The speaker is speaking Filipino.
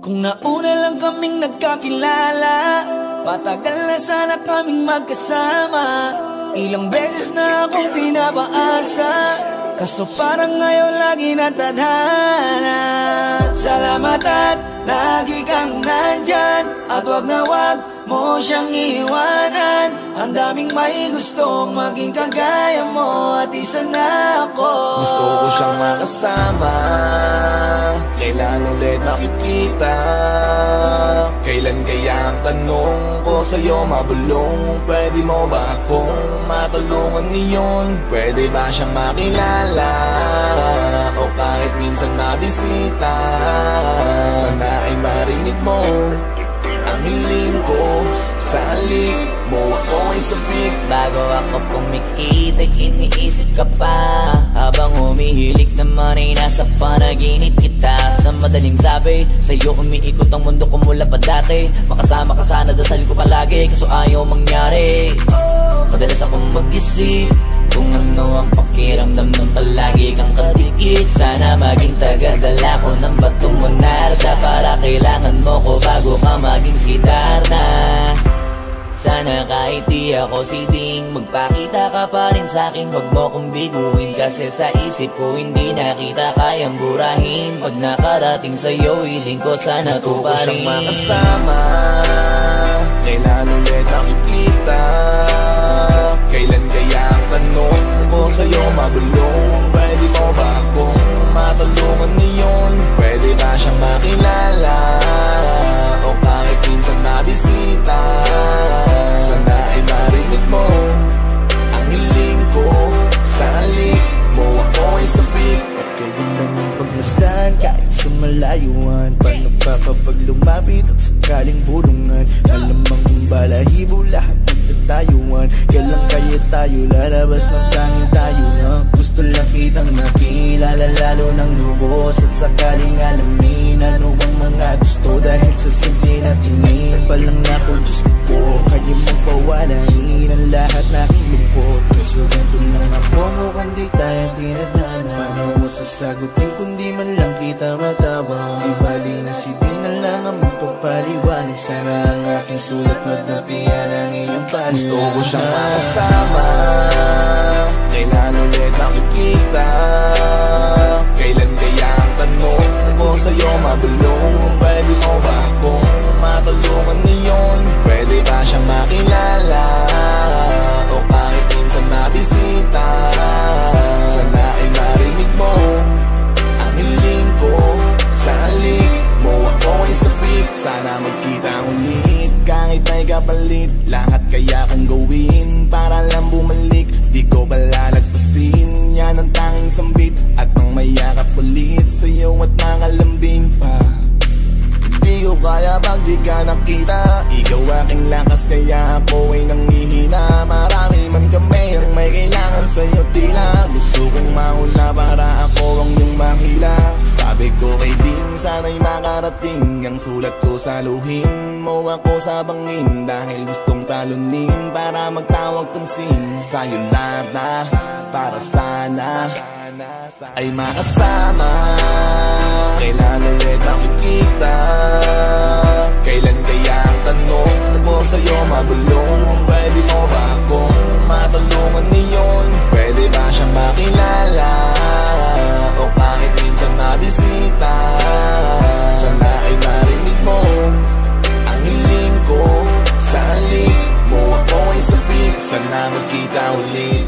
Kung nauna lang kaming nagkakilala, patagal na sana kaming magkasama. Ilang beses na akong pinapaasa, kaso parang ngayon lagi natadhana. Salamat at lagi kang nandyan, at wag na wag mo siyang iwanan. Ang daming may gustong maging kagaya mo, at isa na ako. Gusto ko siyang makasama, kailan ulit makikita? Kailan kaya ang tanong ko sa'yo mabulong? Pwede mo ba akong matulungan ngayon? Pwede ba siyang makilala? O kahit minsan mabisita? Sana ay marinig mo ang hiling ko. Sa halik mo ako ay sabik. Bago ako pumikit ay iniisip ka pa, habang humihilik naman ay nasa panaginip kita. Sa madaling sabi, sa'yo umiikot ang mundo ko mula pa dati. Makasama ka sana, dasal ko palagi, kaso ayaw mangyari. Madalas akong mag-isip kung ano ang pakiramdam ng palagi kang kadikit. Sana maging tagadala ko ng batong monarda, para kailangan mo ko bago ka maging sitarna. Sana kahit di ako siding, magpakita ka pa rin sa'kin, wag mo kong biguin. Kasi sa isip ko hindi na kita kayang burahin. Pag nakarating sa'yo, hiling ko sana gusto ko pa ko rin siyang makasama, kailan ulit nakikita? Kailan kaya ang tanong ko sa'yo mabulong? Pwede mo ba akong matulungan ngayon? Pwede ba siyang makilala? O kahit minsan mabisita? Sana ay marinig mo ang hiling ko. Sa halik mo ako ay sabik. Kay ganda mong pagmasdan kahit sa malayuan. Paano pa kapag lumapit at sakaling bulungan? Malamang yung balahibo lahat magtatayuan. Kailan kaya tayo lalabas ng tanging tayo na? Gusto lang kitang nakilala, lalo ng lubos, at sakaling alamin ano ang mga gusto. Dahil sa simple na tingin pa lang ako, Diyos ko po, kaya mong pawalain ang lahat na aking lungkot. Kaso ganito lang ako, mukhang di tayo tinadhana. Paano mo sasagutin kung di man lang kita matawag? Di bali na si di na lang ang magpapaliwanag. Sana ang aking sulat magnapian ang iyong paliwanag. Gusto ko siyang makasama, kailan ulit nakikita? Kailan kaya ang tanong ko sa'yo mabulong? Pwede mo ba akong matulungan ngayon? Pwede ba siyang makilala? O kahit minsan mabisita? Sana ay marinig mo ang hiling ko. Sa halik mo ako ay sabik. Sana magkita ulit kahit may kapalit. Lahat kaya kong gawin para lang bumalik. Di ko pala nagpasin, yan ang tanging sambit. At nang mayakap ulit sa'yo at nakalambing pa, di ko kaya pag di ka nakita. Ikaw aking lakas kaya ako ay nanghihina. Marami man kami ang may kailangan sa'yo tila. Gusto kong mauna para ako ang iyong mahila. Sabi ko kay Ding, sana'y makarating ang sulat ko sa luhin mo ako sa bangin. Dahil gustong talunin para magtawag pansin sa'yo lahat na, para sana ay makasama. Kailan ulit makikita? Kailan kaya ang tanong ko sa'yo mabulong? Pwede mo ba akong matulungan ngayon? Pwede ba siyang makilala? O kahit minsan mabisita? Sana ay marinig mo ang hiling ko. Sa halik mo ako ay sabik. Sana magkita ulit.